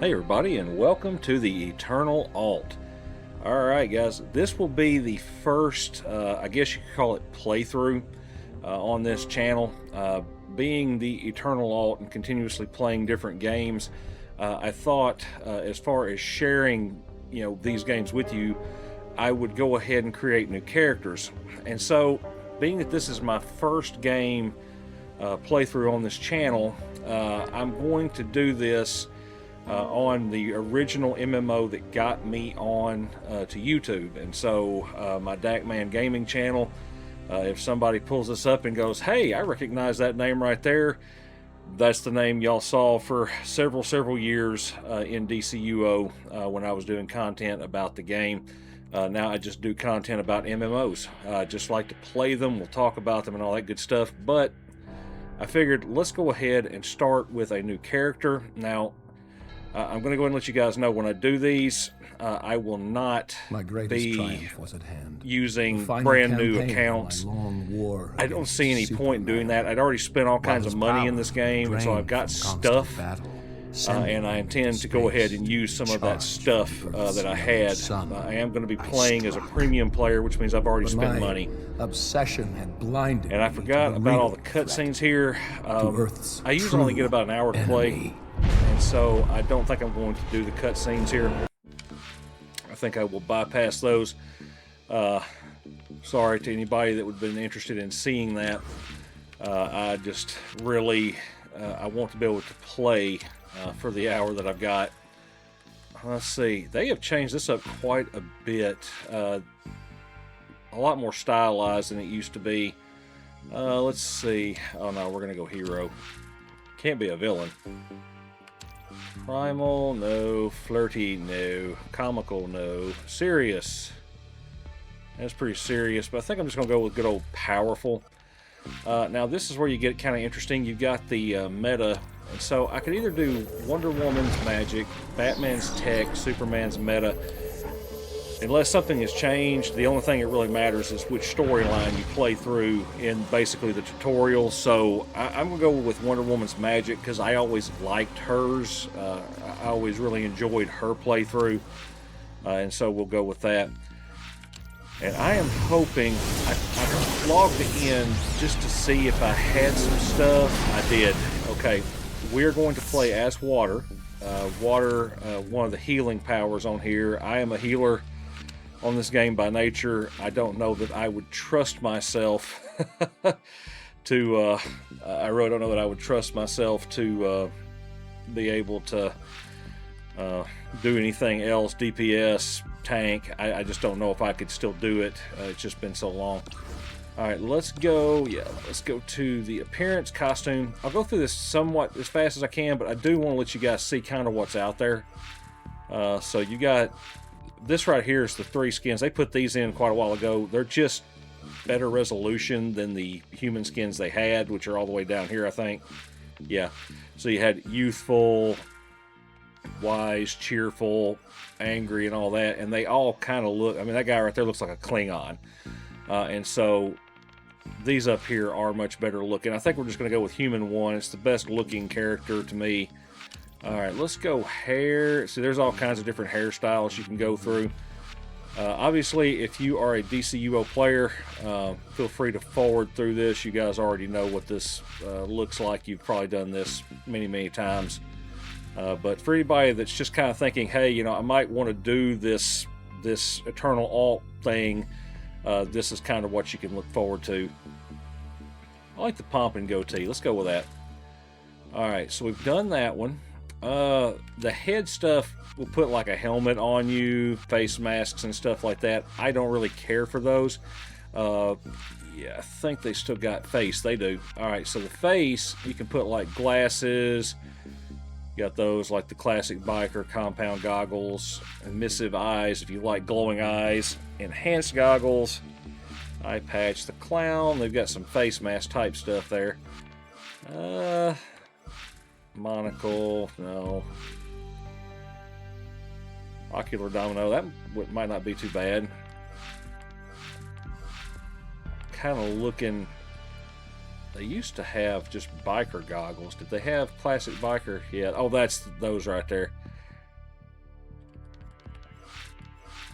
Hey everybody, and welcome to the Eternal Alt. Alright guys, this will be the first, I guess you could call it playthrough on this channel. Being the Eternal Alt and continuously playing different games, I thought as far as sharing these games with you, I would go ahead and create new characters. And so, being that this is my first game playthrough on this channel, I'm going to do this on the original MMO that got me on to YouTube. And so my Dackman gaming channel, if somebody pulls this up and goes, hey, I recognize that name right there, that's the name y'all saw for several years in DCUO when I was doing content about the game. Now I just do content about MMOs. I just like to play them, we'll talk about them and all that good stuff, but I figured let's go ahead and start with a new character. Now I'm going to go ahead and let you guys know when I do these, I will not be using brand new accounts. I don't see any point in doing that. I'd already spent all kinds of money in this game, and so I've got stuff, and I intend to go ahead and use some of that stuff that I had. I am going to be playing as a premium player, which means I've already spent money. Obsession had blinded and I forgot about all the cutscenes here. I usually only get about an hour to play. And so I don't think I'm going to do the cutscenes here. I think I will bypass those. Sorry to anybody that would have been interested in seeing that. I just really, I want to be able to play for the hour that I've got. Let's see, they have changed this up quite a bit. A lot more stylized than it used to be. Let's see. Oh no, we're going to go hero. Can't be a villain. Primal, no. Flirty, no. Comical, no. Serious. That's pretty serious, but I think I'm just going to go with good old powerful. Now, this is where you get kind of interesting. You've got the meta, and so I could either do Wonder Woman's magic, Batman's tech, Superman's meta. Unless something has changed, the only thing that really matters is which storyline you play through in basically the tutorial. So I'm going to go with Wonder Woman's magic because I always liked hers. I always really enjoyed her playthrough. And so we'll go with that. And I am hoping, I logged in just to see if I had some stuff. I did. Okay, we're going to play as Water. Water, one of the healing powers on here. I am a healer on this game by nature. I don't know that I would trust myself to, I really don't know that I would trust myself to be able to do anything else, DPS, tank. I just don't know if I could still do it. It's just been so long. Alright, let's go, let's go to the appearance costume. I'll go through this somewhat as fast as I can, but I do want to let you guys see kind of what's out there. So you got this right here is the 3 skins. They put these in quite a while ago. They're just better resolution than the human skins they had, which are all the way down here, I think. Yeah. So you had youthful, wise, cheerful, angry, and all that. And they all kind of look, I mean, that guy right there looks like a Klingon. And so these up here are much better looking. I think we're just going to go with Human 1. It's the best looking character to me. Alright, let's go hair. See, there's all kinds of different hairstyles you can go through. Obviously, if you are a DCUO player, feel free to forward through this. You guys already know what this looks like. You've probably done this many times. But for anybody that's just kind of thinking, hey, I might want to do this Eternal Alt thing, this is kind of what you can look forward to. I like the pomp and goatee. Let's go with that. Alright, so we've done that one. The head stuff will put like a helmet on you, face masks and stuff like that. I don't really care for those. Yeah, I think they still got face. They do. Alright, so the face, you can put like glasses. You got those like the classic biker compound goggles, emissive eyes if you like glowing eyes, enhanced goggles, eye patch, the clown. They've got some face mask type stuff there. Monocle, no. Ocular domino, that might not be too bad. Kind of looking, they used to have just biker goggles. Did they have classic biker yet? Oh, that's those right there.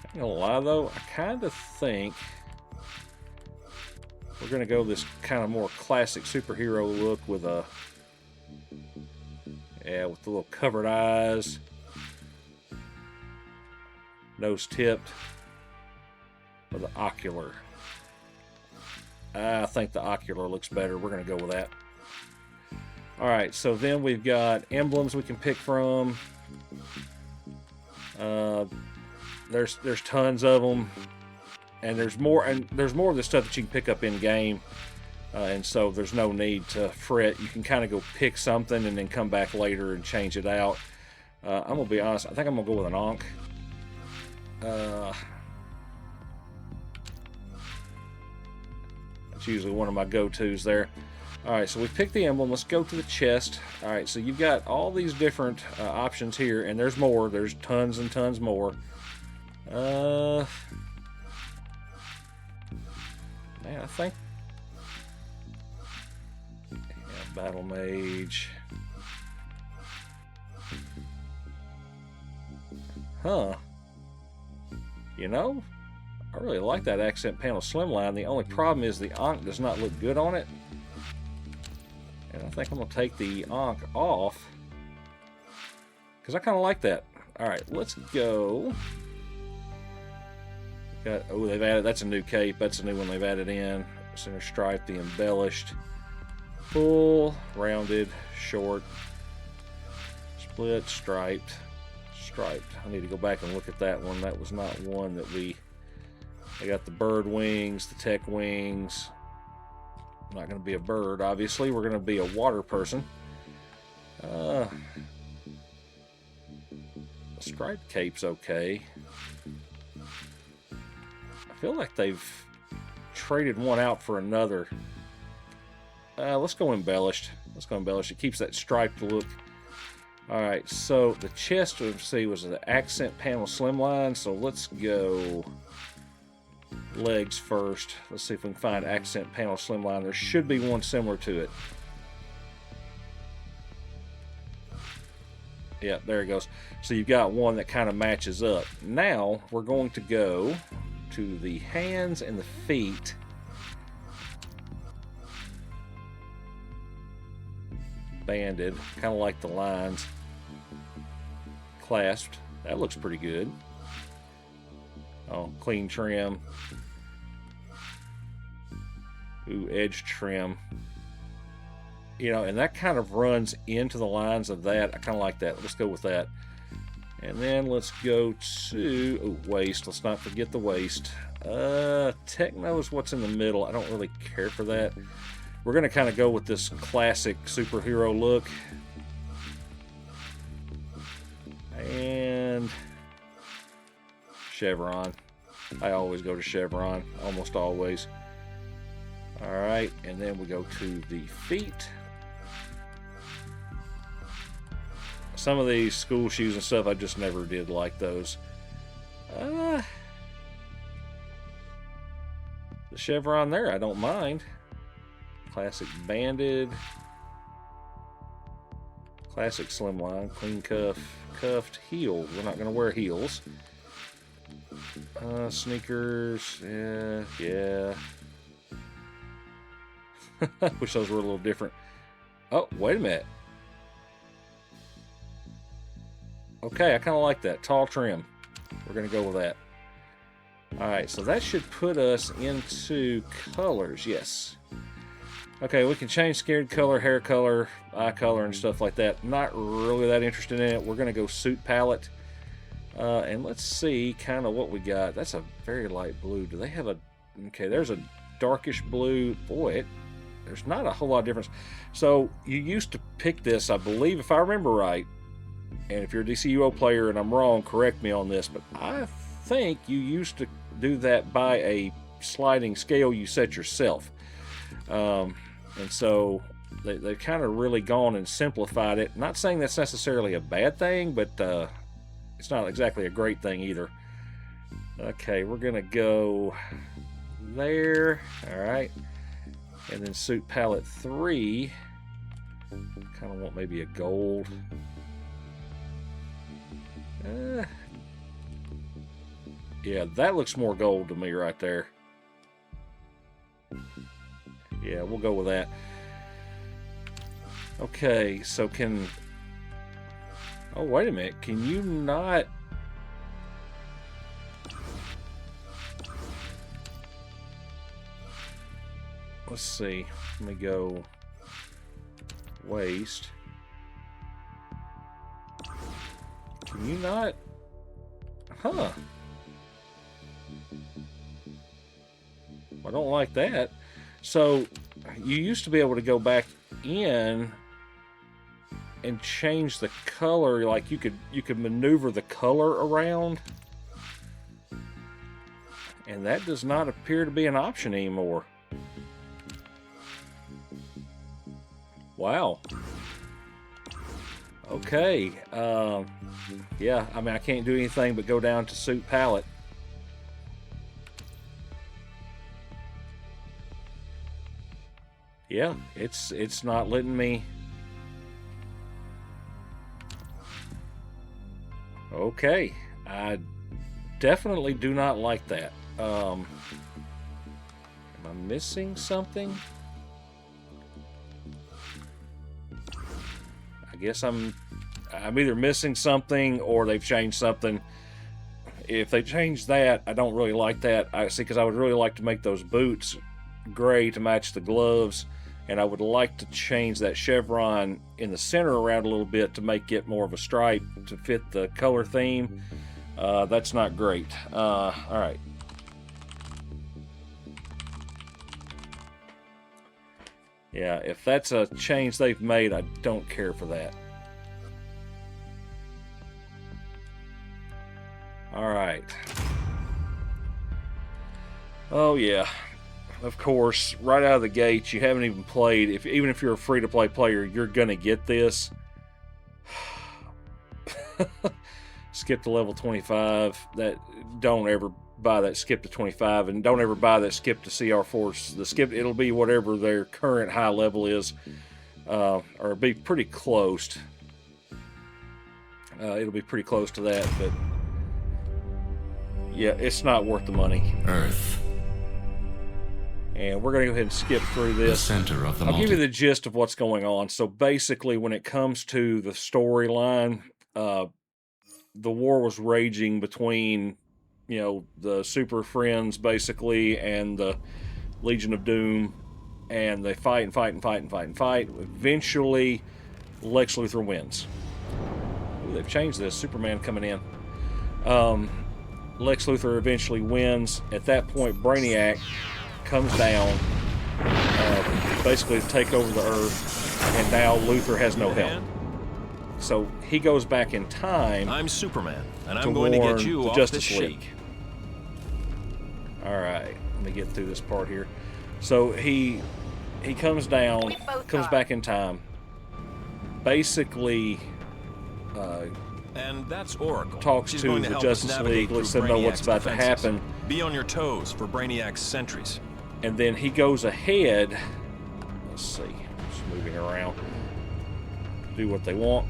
Not gonna lie though, I kind of think we're gonna go this kind of more classic superhero look with a, yeah, with the little covered eyes, nose tipped, with the ocular. I think the ocular looks better. We're gonna go with that. All right, so then we've got emblems we can pick from. There's tons of them, and there's more of the stuff that you can pick up in game, and so there's no need to fret. You can kind of go pick something and then come back later and change it out. I'm gonna be honest. I think I'm gonna go with an Ankh. That's usually one of my go-tos there. All right, so we picked the emblem. Let's go to the chest. All right, so you've got all these different options here, and there's more. There's tons and tons more. Man, I think, yeah, Battle Mage. Huh. You know, I really like that accent panel slimline. The only problem is the Ankh does not look good on it. And I think I'm going to take the Ankh off, because I kind of like that. All right, let's go. Oh, they've added, that's a new cape. That's a new one they've added in. Center stripe, the embellished. Full, rounded, short, split, striped. I need to go back and look at that one. That was not one that they got the bird wings, the tech wings. I'm not going to be a bird, obviously. We're going to be a water person. The striped cape's okay. I feel like they've traded one out for another. Let's go embellished. It keeps that striped look. All right, so the chest, let's see, was the accent panel slimline. So let's go legs first. Let's see if we can find accent panel slimline. There should be one similar to it. Yeah, there it goes. So you've got one that kind of matches up. Now we're going to go to the hands and the feet. Banded, kind of like the lines. Clasped, that looks pretty good. Oh, clean trim. Ooh, edge trim. You know, and that kind of runs into the lines of that. I kind of like that. Let's go with that. And then let's go to waist. Let's not forget the waist. Techno is what's in the middle. I don't really care for that. We're going to kind of go with this classic superhero look. And chevron. I always go to chevron, almost always. All right, and then we go to the feet. Some of these school shoes and stuff, I just never did like those. The chevron there, I don't mind. Classic banded. Classic slimline, clean cuff, cuffed heel. We're not going to wear heels. Sneakers, yeah. Wish those were a little different. Oh, wait a minute. Okay, I kind of like that. Tall trim. We're going to go with that. Alright, so that should put us into colors, yes. Okay, we can change skin color, hair color, eye color, and stuff like that. Not really that interested in it. We're going to go suit palette. And let's see kind of what we got. That's a very light blue. Do they have a... Okay, there's a darkish blue. Boy, there's not a whole lot of difference. So you used to pick this, I believe, if I remember right. And if you're a DCUO player and I'm wrong, correct me on this. But I think you used to do that by a sliding scale you set yourself. And so they've kind of really gone and simplified it. Not saying that's necessarily a bad thing, but it's not exactly a great thing either. Okay, we're going to go there. All right. And then suit palette 3. Kind of want maybe a gold. Yeah, that looks more gold to me right there. Yeah, we'll go with that. Okay, so can... Oh, wait a minute. Can you not... Let's see. Let me go... Waste. Can you not... Huh. I don't like that. So, you used to be able to go back in and change the color. Like, you could maneuver the color around. And that does not appear to be an option anymore. Wow. Okay. Yeah, I mean, I can't do anything but go down to suit palette. Yeah, it's not letting me. Okay, I definitely do not like that. Am I missing something? I guess I'm either missing something or they've changed something. If they change that, I don't really like that. I see, because I would really like to make those boots gray to match the gloves, and I would like to change that chevron in the center around a little bit to make it more of a stripe to fit the color theme. That's not great. All right. Yeah, if that's a change they've made, I don't care for that. All right. Oh yeah. Of course, right out of the gate, you haven't even played. Even if you're a free-to-play player, you're gonna get this. Skip to level 25. Don't ever buy that skip to 25, and don't ever buy that skip to CR4. The skip, it'll be whatever their current high level is, or be pretty close. It'll be pretty close to that, but yeah, it's not worth the money. Earth. And we're going to go ahead and skip through this. The center of the I'll give you the gist of what's going on. So basically, when it comes to the storyline, the war was raging between, the Super Friends, basically, and the Legion of Doom. And they fight and fight and fight and fight and fight. Eventually, Lex Luthor wins. Ooh, they've changed this. Superman coming in. Lex Luthor eventually wins. At that point, Brainiac comes down, basically to take over the Earth, and now Luthor has no help. So he goes back in time. I'm Superman, and I'm going to get you off Justice this League. ship. All right, let me get through this part here. So he comes down, comes back in time. Basically, and that's Oracle. Talks She's to going the help Justice us navigate League, lets through them know what's Brainiac's about to defenses. happen. Be on your toes for Brainiac's sentries. And then he goes ahead. Let's see, just moving around. Do what they want.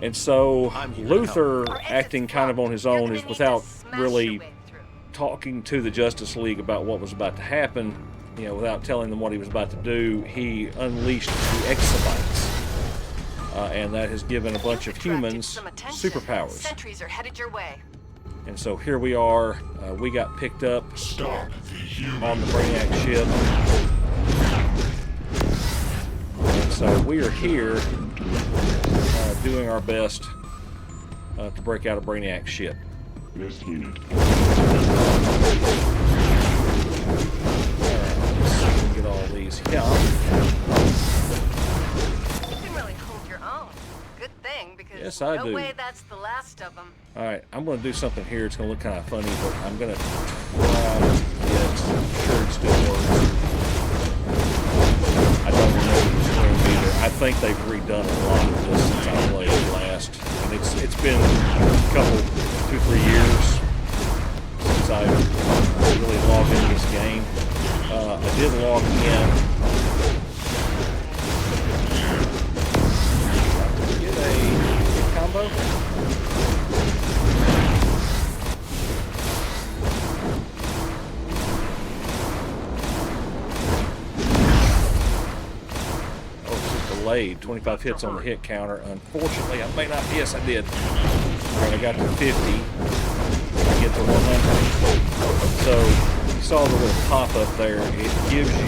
And so Luthor, acting kind of on his own, is without really talking to the Justice League about what was about to happen, without telling them what he was about to do, he unleashed the Exabytes. And that has given a bunch of humans superpowers. Sentries are headed your way. And so here we are. We got picked up on the Brainiac ship. And so we are here doing our best to break out a Brainiac ship. Yes, Lieutenant. Alright, let's see if we can get all these. Yeah. You can really hold your own. Good thing, because Yes, I no do. way that's the last of them. Alright, I'm going to do something here. It's going to look kind of funny, but I'm going to try to get... I'm sure it still works. I don't remember the screen either. I think they've redone a lot of this since I played it last. And it's been a couple, 2-3 years since I really logged into this game. I did log in. Get a combo. delayed. 25 hits on the hit counter. Unfortunately, I may not. Yes, I did. All right, I got to 50. I get to 100. So you saw the little pop up there. It gives you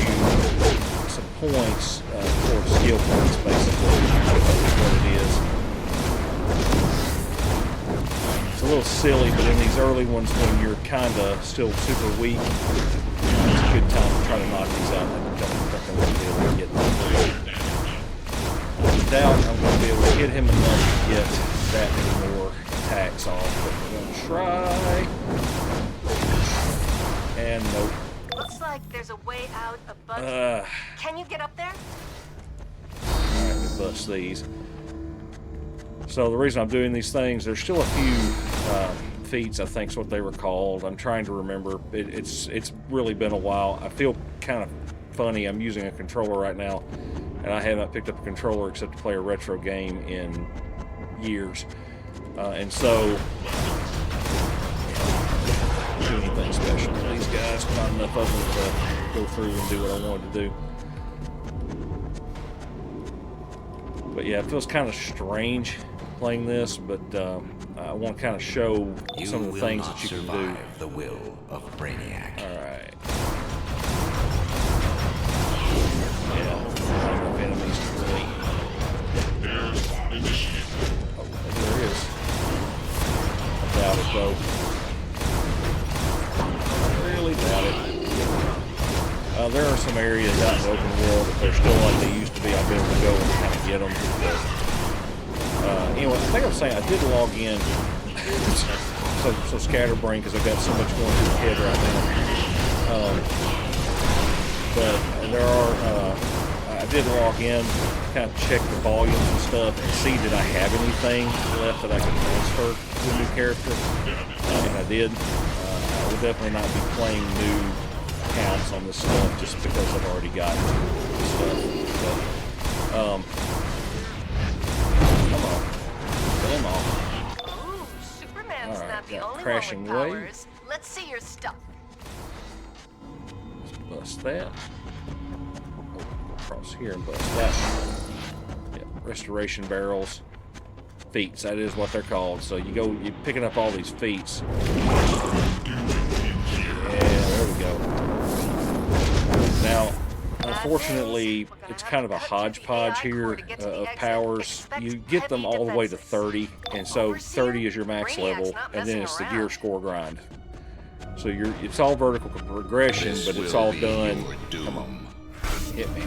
some points towards skill points, basically. That's what it is. It's a little silly, but in these early ones, when you're kind of still super weak, it's a good time to try to knock these out. I don't think I'm going to be able to get them. I doubt I'm going to be able to hit him enough to get that many more attacks off, but we're going to try. And nope. Looks like there's a way out above. Can you get up there? Alright, we bust these. So the reason I'm doing these things, there's still a few feats, I think is what they were called. I'm trying to remember. It's really been a while. I feel kind of funny. I'm using a controller right now, and I haven't picked up a controller except to play a retro game in years. And so, do anything special for these guys. Not enough of them to go through and do what I wanted to do. But yeah, it feels kind of strange playing this, but I want to kind of show some of the things that you can do. The will of Brainiac. All right. Yeah, not enough enemies to really. Oh, there is. I doubt it though. I really doubt it. There are some areas out in the open world that they're still like they used to be. I've been able to go and kind of get them. Anyway, I think I'm saying I did log in. so scatterbrain because I've got so much going through my head right now. But there are. I did log in, kind of check the volumes and stuff, and see did I have anything left that I could transfer to a new character, and I did. I will definitely not be playing new accounts on this stuff just because I've already got stuff. But, come on. Ooh, Superman's All right, not the got only crashing one with wave. powers. Let's see your stuff. Let's bust that. Oh, go across here and bust that. Yeah, restoration barrels. Feats, that is what they're called. So you're picking up all these feats. Yeah, there we go. Now, unfortunately, it's kind of a hodgepodge here of powers. You get them all the way to 30, and so 30 is your max level, and then it's the gear score grind. So it's all vertical progression, but it's all done. Come on, hit me.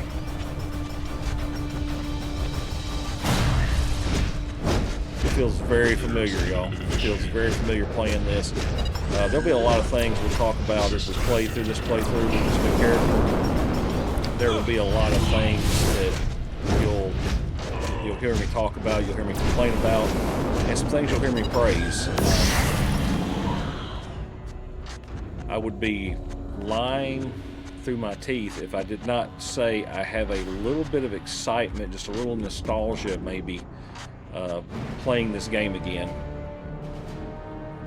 It feels very familiar, y'all. It feels very familiar playing this. There'll be a lot of things we'll talk about as we play through this playthrough with this new character. There will be a lot of things that you'll hear me talk about, you'll hear me complain about, and some things you'll hear me praise. I would be lying through my teeth if I did not say I have a little bit of excitement, just a little nostalgia maybe, playing this game again.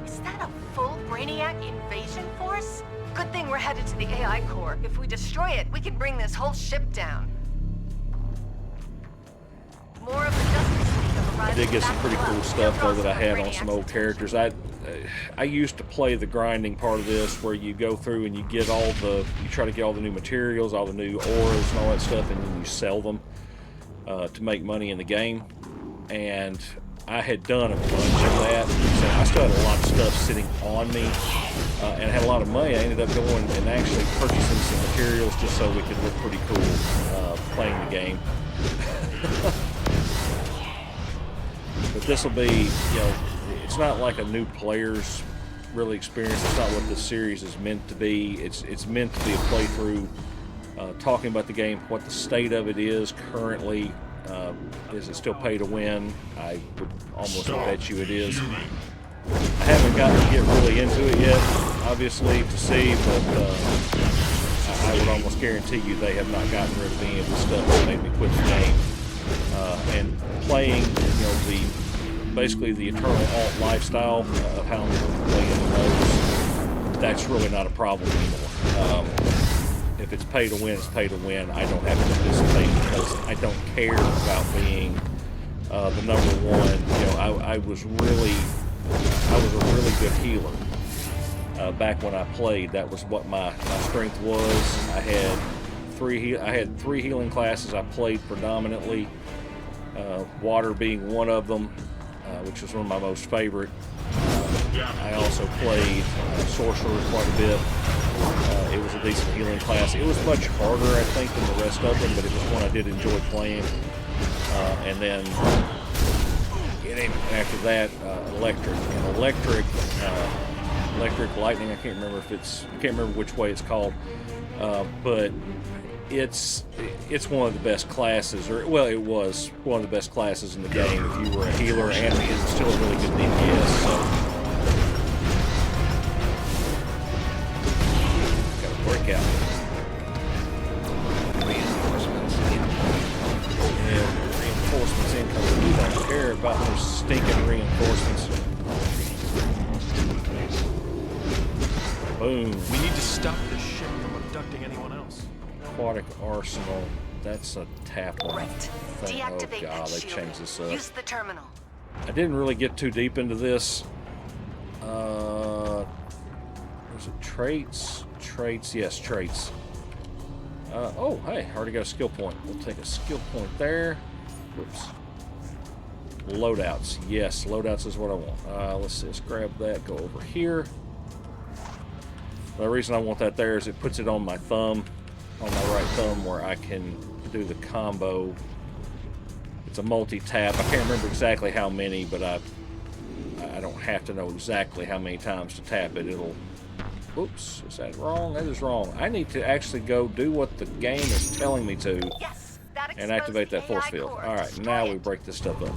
Is that a full Brainiac invasion force? Good thing we're headed to the AI core. If we destroy it, we can bring this whole ship down. More of the Justice League have arrived. I did get some pretty cool stuff though that I had on some old characters. I used to play the grinding part of this where you go through and you try to get all the new materials, all the new auras and all that stuff, and then you sell them to make money in the game. And I had done a bunch of that, so I still had a lot of stuff sitting on me, and I had a lot of money. I ended up going and actually purchasing some materials just so we could look pretty cool playing the game. But this will be, it's not like a new player's really experience. It's not what this series is meant to be. It's meant to be a playthrough, talking about the game, what the state of it is currently. Is it still pay to win? I would almost bet you it is. I haven't gotten to get really into it yet, obviously, to see, but I would almost guarantee you they have not gotten rid of any of the stuff that made me quit the game. And playing, basically the eternal alt lifestyle of how I'm playing those, that's really not a problem anymore. if it's pay to win, it's pay to win. I don't have to participate because I don't care about being the number one. You know, I was a really good healer back when I played. That was what my strength was. I had three healing classes I played predominantly. Water being one of them, which was one of my most favorite. I also played Sorcerer quite a bit. It was a decent healing class. It was much harder, I think, than the rest of them, but it was one I did enjoy playing. And then after that, electric. And electric lightning. I can't remember which way it's called, but it's one of the best classes, or well, it was one of the best classes in the game if you were a healer, and it's still a really good DPS. So gotta break out. Reinforcements incoming. Yeah, reinforcements incoming. We don't care about those stinking reinforcements. Boom. We need to stop this ship from abducting anyone else. Aquatic arsenal. That's a tap on. Right. Thing. Oh Deactivate god, that they shield. changed this up. Use the terminal. I didn't really get too deep into this. Was it traits? Traits, yes, traits. Oh, hey, already got a skill point. We'll take a skill point there. Whoops. Loadouts. Yes, loadouts is what I want. Let's just grab that, go over here. The reason I want that there is it puts it on my thumb, on my right thumb, where I can do the combo. It's a multi-tap. I can't remember exactly how many, but I don't have to know exactly how many times to tap it. It'll... Oops, is that wrong? That is wrong. I need to actually go do what the game is telling me to, Yes, that and activate that force AI field. core. Alright, Destroy now we it. break this stuff up.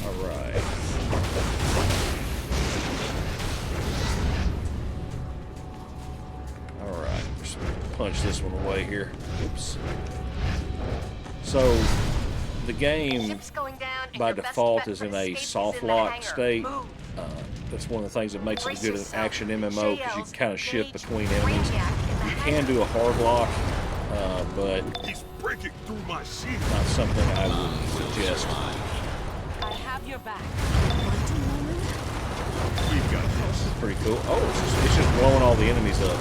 Alright. Alright, just punch this one away here. Oops. So, the game Ship's going down, and by your best default bet is for in a escape is soft in the lock hangar. state. Move. That's one of the things that makes it Brace a good yourself. action MMO, because you JLs, can kind of shift engage between enemies. Brainiac in the You hangar. can do a hard lock, but He's breaking through my shield. not something I would suggest. I have your back. We've got this. Pretty cool. Oh, it's just blowing all the enemies up.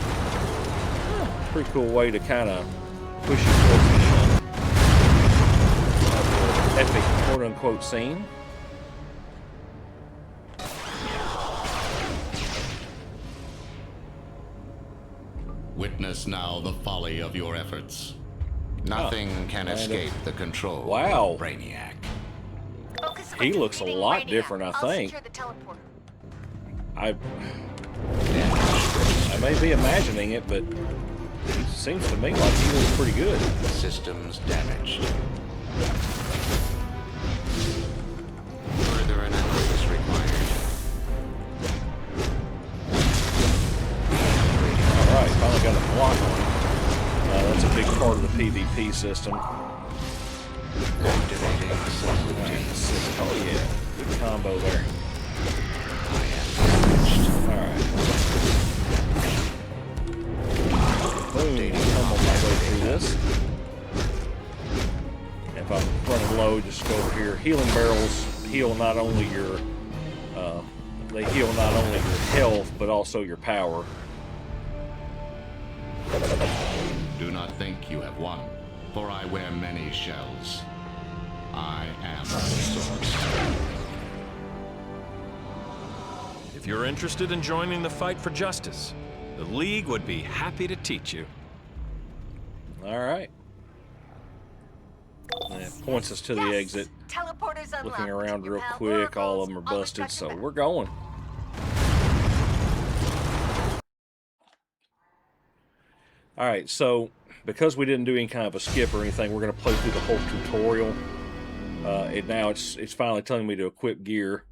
Pretty cool way to kind of push you towards the epic quote-unquote scene. Witness now the folly of your efforts. Nothing can escape the control Wow. of Brainiac. Focus on He looks a defeating lot Brainiac. different, I I'll think. secure the teleporter. I may be imagining it, but it seems to me like he looks pretty good. Systems damaged. Further analysis required. Alright, finally got a block on it. That's a big part of the PvP system. Activating subroutine. Oh yeah, good combo there. Alright. Boom, come on my way through this. If I'm running low, just go over here. Healing barrels heal not only your health, but also your power. Do not think you have won, for I wear many shells. I am the source. If you're interested in joining the fight for justice, the League would be happy to teach you. Alright. That points us to the exit. Teleporters unlocked. Looking around Your real pal quick, all of them are Oracle's busted, always so got your we're going. Alright, so because we didn't do any kind of a skip or anything, we're going to play through the whole tutorial. Now it's finally telling me to equip gear.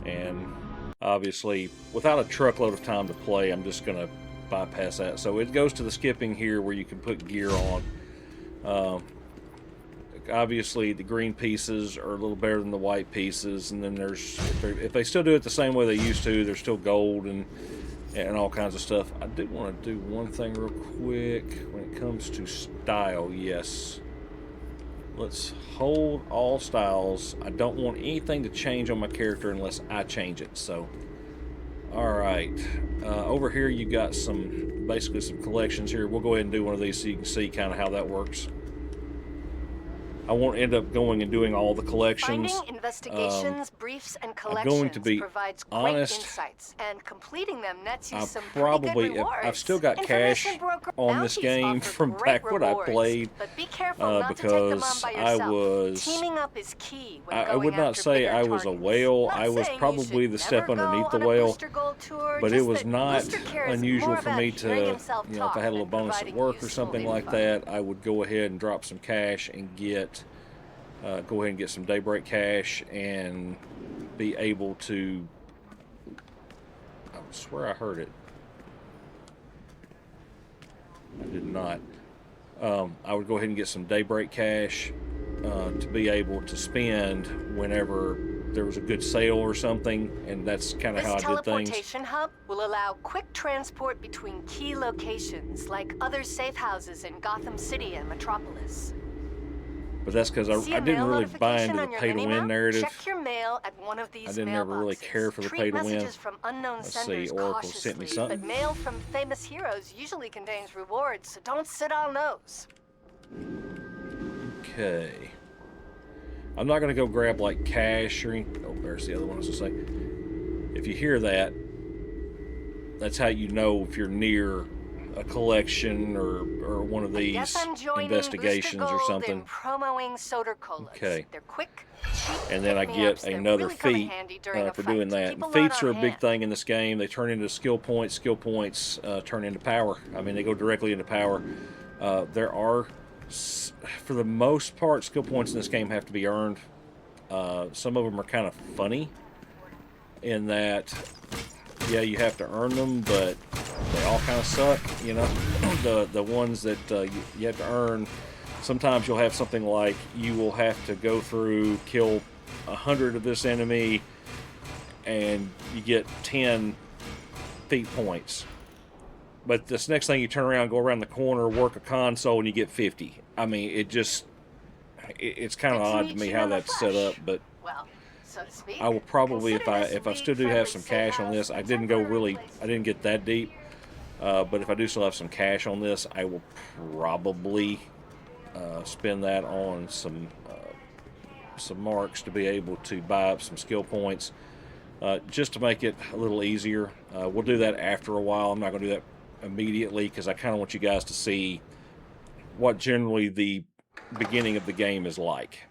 And obviously, without a truckload of time to play, I'm just going to bypass that. So it goes to the skipping here where you can put gear on. obviously the green pieces are a little better than the white pieces, and then there's if they still do it the same way they used to, there's still gold and all kinds of stuff. I do want to do one thing real quick when it comes to style. Yes, let's hold all styles. I don't want anything to change on my character unless I change it. So, all right, over here you got basically some collections here. We'll go ahead and do one of these so you can see kind of how that works. I won't end up going and doing all the collections. Finding investigations, briefs, and I'm collections going to be provides honest. great insights, and completing them nets you I some probably, pretty good rewards. I've still got cash Information broker on this bounties game offer from great back when I rewards, played, but be careful not to take them on because by I yourself. was. Teaming up is key when I would going not after say bigger I was a targets. whale. Not I was saying you probably should the step never go underneath the on a whale, Booster Gold tour, but just it was that not Booster Care is unusual more for about me hearing to, himself if I talk had a little than bonus at providing work or useful something like info. that, I would go ahead and drop some cash and go ahead and get some Daybreak cash and be able to. I swear I heard it. I did not. I would go ahead and get some Daybreak cash to be able to spend whenever there was a good sale or something, and that's kind of how I This did things. teleportation hub will allow quick transport between key locations, like other safe houses in Gotham City and Metropolis. But that's because See I a didn't mail really buy notification into the on your pay-to-win mini-map? narrative. Check your mail at one of these I didn't ever really mailboxes. care for the Treat pay-to-win. messages from unknown Let's see, senders Oracle sent me cautiously, something. but mail from famous heroes usually contains rewards, so don't sit on those. Okay. I'm not going to go grab like cash or anything. Oh, there's the other one I was going to say. If you hear that, that's how you know if you're near a collection or one of I these guess I'm joining investigations Booster or Gold something. in promoing soda colas. Okay. They're quick, cheap And then I pick-me-ups get that another really come in feat handy during a for fight. doing that. Keep And a lot feats are a on big hand. thing in this game. They turn into skill points. Skill points turn into power. I mean, they go directly into power. There are, for the most part, skill points in this game have to be earned. Some of them are kind of funny in that, yeah, you have to earn them, but they all kind of suck, you know. The ones that you have to earn, sometimes you'll have something like you will have to go through, kill 100 of this enemy, and you get 10 feat points. But this next thing, you turn around, go around the corner, work a console, and you get 50. I mean, it's kind of Good to odd meet to me you how in the that's set flesh. up, but Well, so to speak. I will probably, Consider if this I still do have league-friendly some safe cash on house this, I a didn't go temporary really, place. I didn't get that deep, but if I do still have some cash on this, I will probably spend that on some marks to be able to buy up some skill points, just to make it a little easier. We'll do that after a while. I'm not going to do that immediately because I kind of want you guys to see what generally the beginning of the game is like.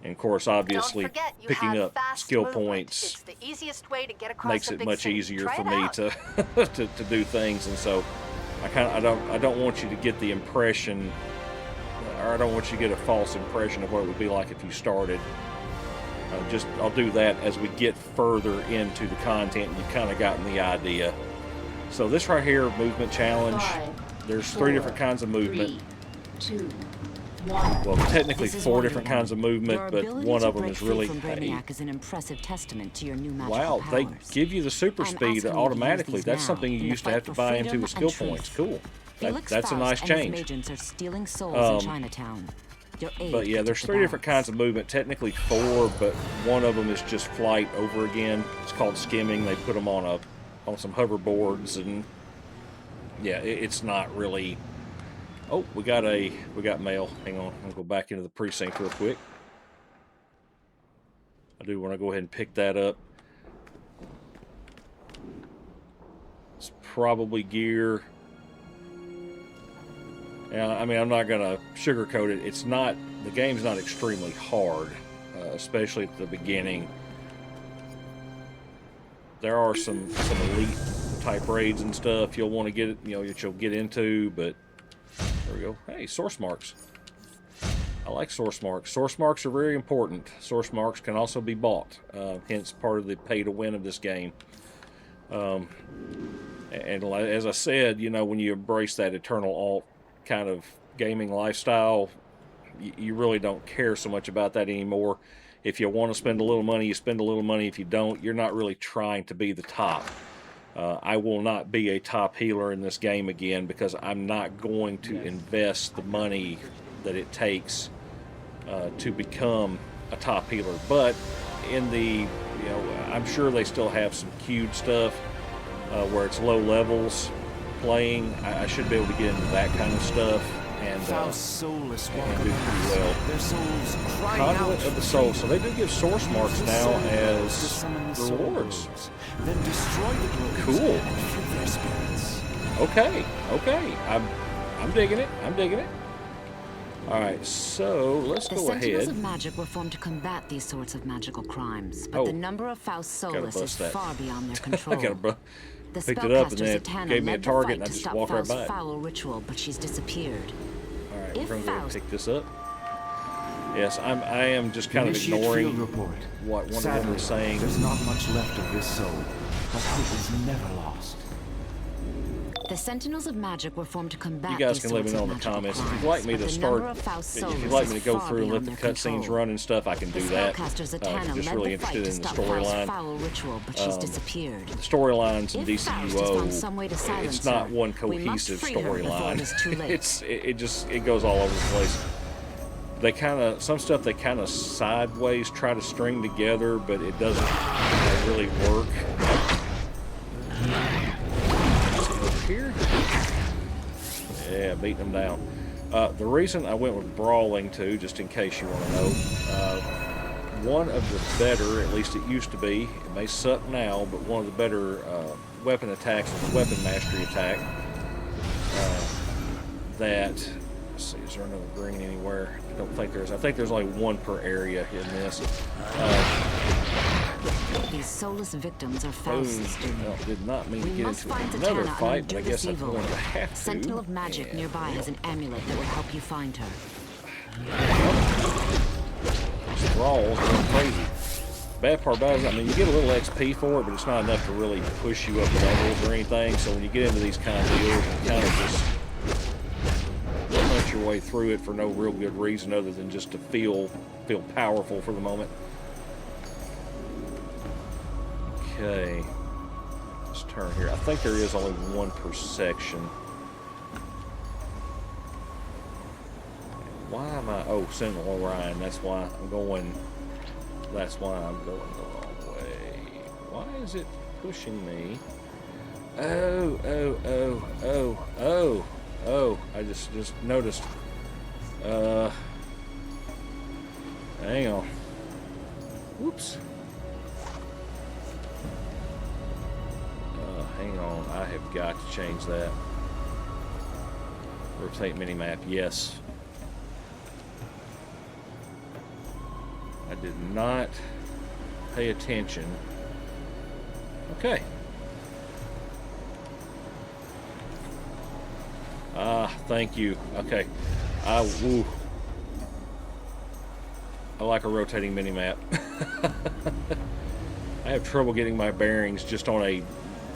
And of course, obviously, Don't forget, you picking have up fast skill movement. points It's the easiest way to get across makes a it big much city. easier Try for it me out. to do things, and so I don't want you to get the impression, or I don't want you to get a false impression of what it would be like if you started. I'll do that as we get further into the content and you've kind of gotten the idea. So this right here, movement challenge, there's 3 different kinds of movement. 3, 2, 1. Well, technically This is 4 Wonder different Woman. kinds of movement, Your but ability one to of them break is free really, from hey, Brainiac is an impressive testament to your new magical wow, powers. they give you the super I'm speed asking you to use automatically. these That's now something you in the used to fight have to for buy freedom into with skill and truth. points. Cool. Felix That's a Faust nice and his change. agents are stealing souls in Chinatown. Your aid But yeah, could there's tip the 3 different balance. kinds of movement. Technically 4, but one of them is just flight over again. It's called skimming. They put them on some hoverboards, and yeah, it's not really. Oh, we got mail. Hang on, I'll go back into the precinct real quick. I do want to go ahead and pick that up. It's probably gear. Yeah, I mean, I'm not gonna sugarcoat it. It's not. The game's not extremely hard, especially at the beginning. There are some elite type raids and stuff you'll want to get, that you'll get into, but there we go. Hey, source marks. I like source marks. Source marks are very important. Source marks can also be bought, hence part of the pay to win of this game. And as I said, when you embrace that eternal alt kind of gaming lifestyle, you really don't care so much about that anymore. If you want to spend a little money, you spend a little money. If you don't, you're not really trying to be the top. I will not be a top healer in this game again because I'm not going to invest the money that it takes to become a top healer. But in the, I'm sure they still have some queued stuff where it's low levels playing. I should be able to get into that kind of stuff and do pretty well. Conduit of the Soul. So they do give source marks now as rewards. Then destroy the cool. And free their spirits. Okay. I'm digging it. All right, so let's go ahead. The Sentinels of Magic were formed to combat these sorts of magical crimes, but the number of Faust Solus is far beyond their control. I picked it up and then it gave me a target and I just walked right by it. Foul ritual, but she's disappeared. All right, we're going to go and pick this up. Yes, I am just kind of ignoring what Wonder Woman is saying. There's not much left of this soul, but hope is never lost. The Sentinels of Magic were formed to combat. You guys can let me know in the comments if you'd like me to start. If you'd like me to go through and let the cutscenes run and stuff, I can do that. I'm just really interested in the storyline. The storylines in DCUO, it's not one cohesive storyline. It goes all over the place. They some stuff they kind of sideways try to string together, but it doesn't really work. Here. Yeah, beating them down. The reason I went with Brawling too, just in case you want to know, one of the better, at least it used to be, it may suck now, but one of the better weapon attacks was the Weapon Mastery attack. Let's see, is there another green anywhere? I don't think there is. I think there's only one per area in this. These soulless victims are Faust's doing. Well, did not mean to get into another fight, but I guess I'm going to have to. Sentinel of Magic nearby has an amulet that will help you find her. Thrall's going crazy. Bad part about it is, I mean, you get a little XP for it, but it's not enough to really push you up levels or anything. So when you get into these kind of deals, you kind of just punch your way through it for no real good reason other than just to feel powerful for the moment. Okay, let's turn here. I think there is only one per section. Why am I? Oh, Sentinel Orion. That's why I'm going the wrong way. Why is it pushing me? Oh! I just noticed. Hang on. Whoops. Hang on, I have got to change that. Rotate minimap, yes. I did not pay attention. Okay. Thank you. Okay. I like a rotating minimap. I have trouble getting my bearings just on a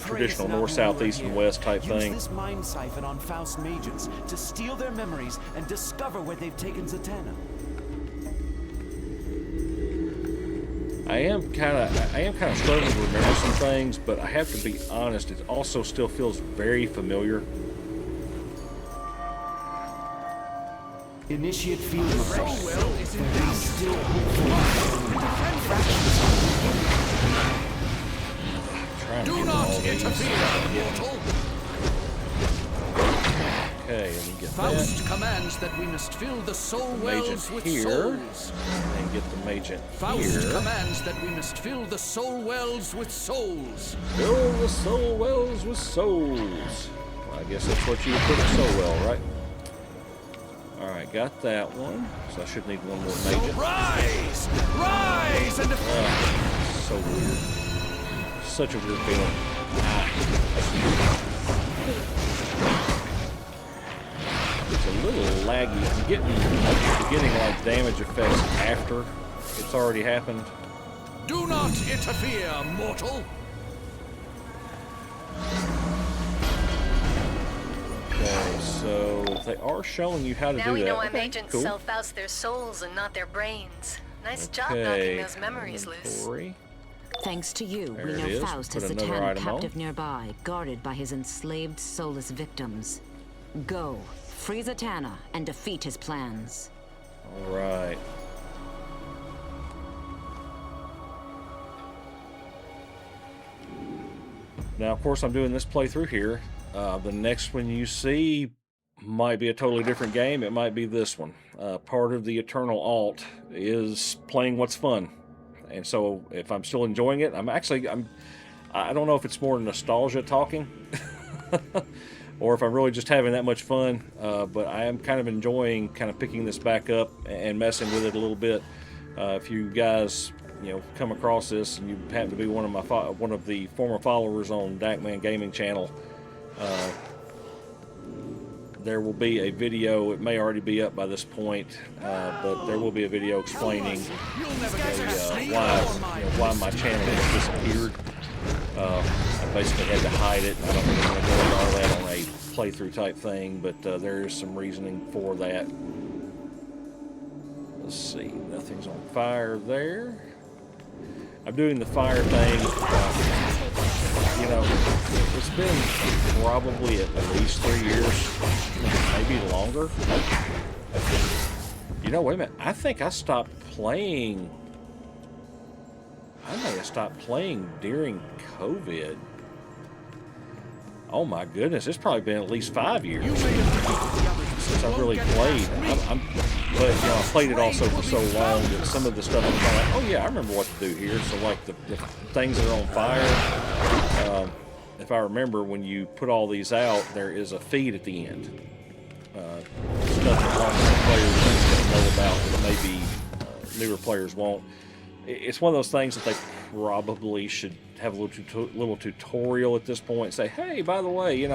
traditional north, south, east, and west type thing. Use this mind siphon on Faust mages to steal their memories and discover where they've taken Zatanna. I am kind of struggling to remember some things, but I have to be honest, it also still feels very familiar. Initiate field refresh. Do not interfere, mortal. Okay, let me get Faust that. commands that we must fill the soul wells with here, souls. and get the Magent Faust here. commands that we must fill the soul wells with souls. Fill the soul wells with souls. Well, I guess that's what you would put a soul well, right? Alright, got that one. So I should need one more Magent. Rise! Rise and So weird. Such a weird feeling. It's a little laggy. I'm getting like damage effects after it's already happened. do not interfere, mortal. Okay, so they are showing you how to do that. Now we know why Okay, agents cool. sell Faust their souls and not their brains. Nice job Okay, knocking those memories loose. inventory. Thanks to you, There we it know is. Faust Put has another Zatanna item on. captive nearby, guarded by his enslaved, soulless victims. Go, free Zatanna, and defeat his plans. All right. Now, of course, I'm doing this playthrough here. The next one you see might be a totally different game. It might be this one. Part of the Eternal Alt is playing what's fun. And so if I'm still enjoying it, I don't know if it's more nostalgia talking or if I'm really just having that much fun, but I am kind of enjoying kind of picking this back up and messing with it a little bit. If you guys, come across this and you happen to be one of the former followers on Dackman Gaming channel, there will be a video. It may already be up by this point, but there will be a video explaining why my channel has disappeared. I basically had to hide it. I don't really want to go into all that on a playthrough type thing, but there is some reasoning for that. Let's see, nothing's on fire there. I'm doing the fire thing. It's been probably at least 3 years, maybe longer. Wait a minute. I think I stopped playing. I may have stopped playing during COVID. Oh my goodness, it's probably been at least 5 years since I really played. But I played it also for so long that some of the stuff I'm kind of like, oh yeah, I remember what to do here. So like the things that are on fire, if I remember, when you put all these out, there is a feed at the end. Stuff that long-term players don't know about that maybe newer players won't. It's one of those things that they probably should have a little tutorial at this point and say, hey, by the way,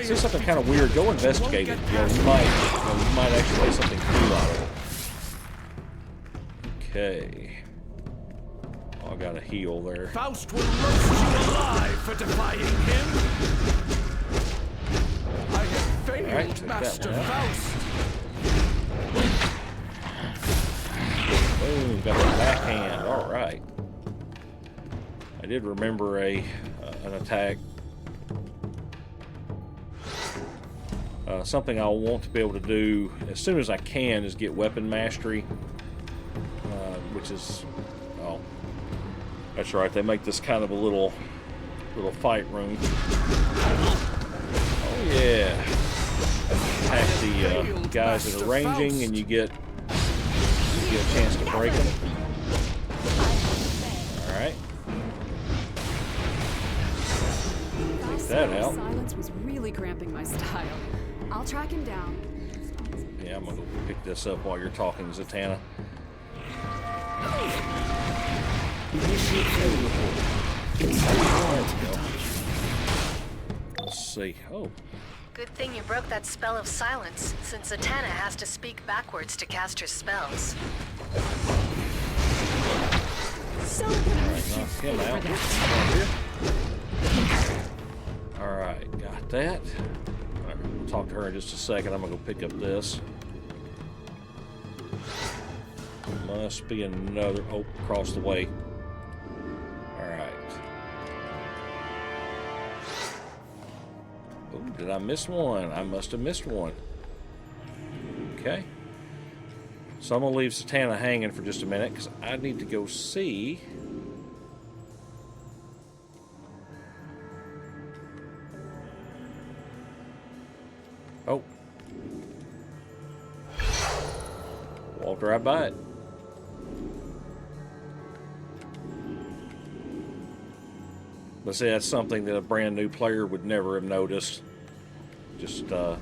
see something kind of weird, go investigate it. You might actually get something cool out of it. Okay. Oh, I got a heal there. Faust will roast you alive for defying him. I have failed, Master Faust. Boom, got the backhand. All right. I did remember an attack. Something I'll want to be able to do as soon as I can is get weapon mastery, which is, oh, that's right. They make this kind of a little fight room. Oh yeah. Attack the guys that are ranging, and you get a chance to break them. All right. Take that out. Silence was really cramping my style. I'll track him down. Yeah, I'm gonna go pick this up while you're talking, Zatanna. Let's see. Oh. Good thing you broke that spell of silence, since Zatanna has to speak backwards to cast her spells. Alright, knock him out. Alright, got that. Alright, we'll talk to her in just a second. I'm gonna go pick up this. Must be another. Oh, across the way. Alright. Oh, did I miss one? I must have missed one. Okay. So I'm gonna leave Zatanna hanging for just a minute because I need to go see. Oh. Walked right by it. But see, that's something that a brand new player would never have noticed. Just one of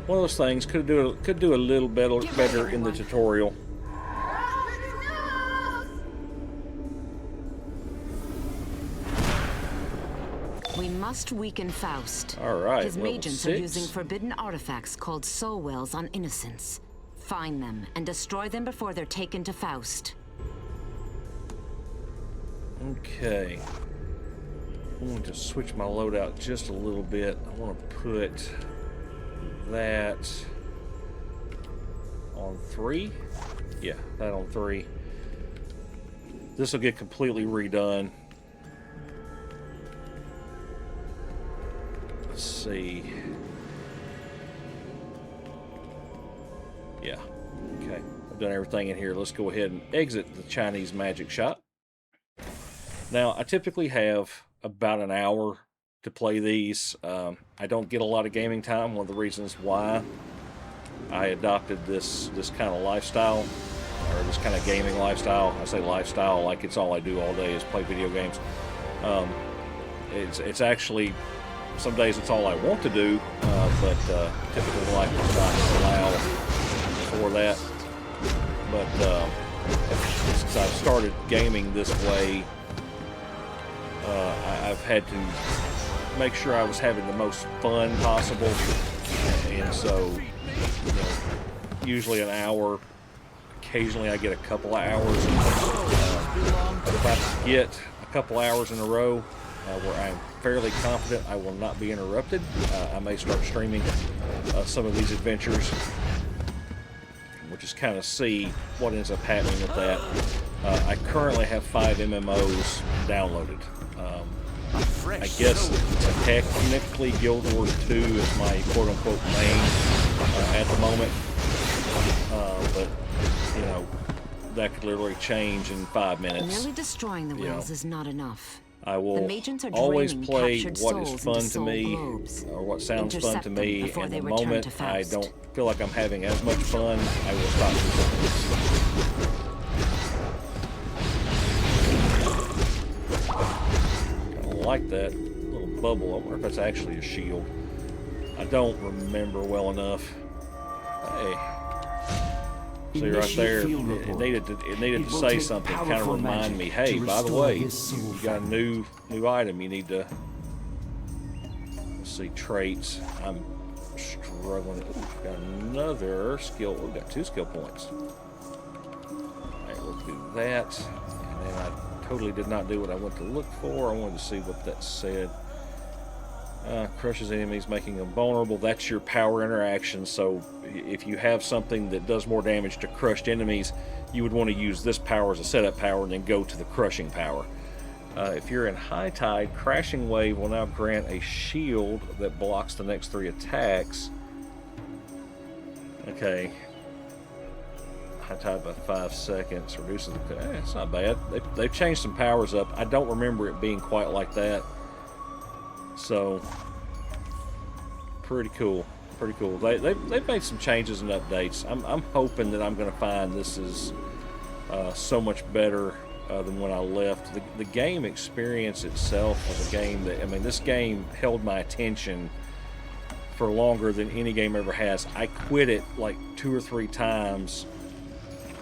those things. Could do a little better in the tutorial. We must weaken Faust. All right. His agents are using 6. forbidden artifacts called soul wells on innocents. Find them and destroy them before they're taken to Faust. Okay. I'm going to switch my loadout just a little bit. I want to put that on 3. Yeah, that on 3. This will get completely redone. Let's see. Yeah. Okay. I've done everything in here. Let's go ahead and exit the Chinese magic shop. Now, I typically have about an hour to play these. I don't get a lot of gaming time. One of the reasons why I adopted this kind of lifestyle, or this kind of gaming lifestyle. I say lifestyle like it's all I do all day is play video games. It's actually, some days it's all I want to do, but typically life does not allow for that. But since I've started gaming this way, I've had to make sure I was having the most fun possible, and so, you know, usually an hour. Occasionally I get a couple of hours. If I get a couple hours in a row where I'm fairly confident I will not be interrupted, I may start streaming some of these adventures. We'll just kind of see what ends up happening with that. I currently have 5 MMOs downloaded. I guess technically Guild Wars 2 is my quote-unquote main at the moment. But, you know, that could literally change in 5 minutes. Merely destroying the whales is not enough. I will always play what is fun to me, or what sounds fun to me, and the moment I don't feel like I'm having as much fun, I will stop it. I like that little bubble. I wonder if that's actually a shield. I don't remember well enough. Hey. See right there, it needed to say something, kind of remind me, hey, by the way, you got a new item you need to, let's see, traits. I'm struggling. Ooh, got another skill. We've got 2 skill points. Alright, we'll do that. And then I totally did not do what I went to look for. I wanted to see what that said. Crushes enemies, making them vulnerable. That's your power interaction. So if you have something that does more damage to crushed enemies, you would want to use this power as a setup power and then go to the crushing power. If you're in high tide, crashing wave will now grant a shield that blocks the next 3 attacks. Okay. High tide by 5 seconds, reduces the... it's not bad. They've changed some powers up. I don't remember it being quite like that. So, pretty cool. Pretty cool. They've made some changes and updates. I'm hoping that I'm going to find this is so much better than when I left. The game experience itself was a game that, I mean, this game held my attention for longer than any game ever has. I quit it like 2 or 3 times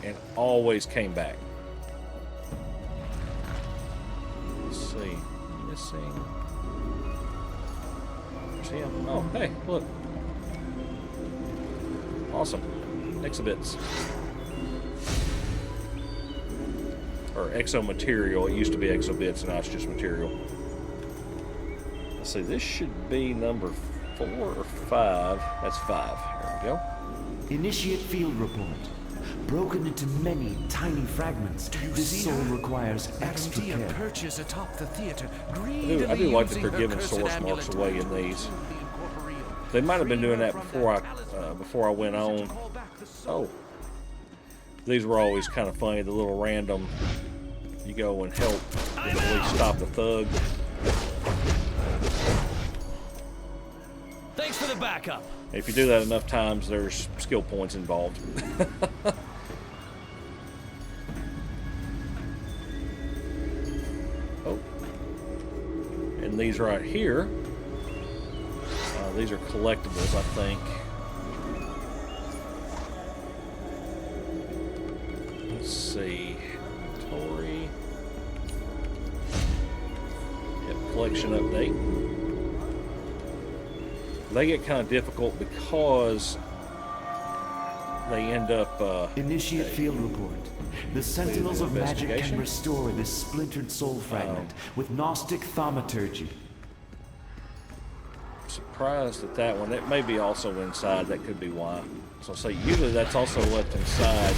and always came back. Let's see. Missing. Oh, hey, look. Awesome. Exhibits. Or exo material. It used to be exobits, and now it's just material. Let's see, this should be number 4 or 5. That's 5. There we go. Initiate field report. Broken into many tiny fragments, this soul requires extra care. Perches atop the theater, I do like that they're giving source marks away in these. They might have been doing that before I went on. Oh, these were always kind of funny. The little random, you go and help the police stop the thug. Thanks for the backup. If you do that enough times, there's skill points involved. Oh, and these right here. These are collectibles, I think. Let's see. Inventory. Yep, collection update. They get kind of difficult because they end up... Initiate field report. The Sentinels of Magic can restore this splintered soul fragment with Gnostic thaumaturgy. surprised at that one. It may be also inside. That could be why. So say usually that's also left inside.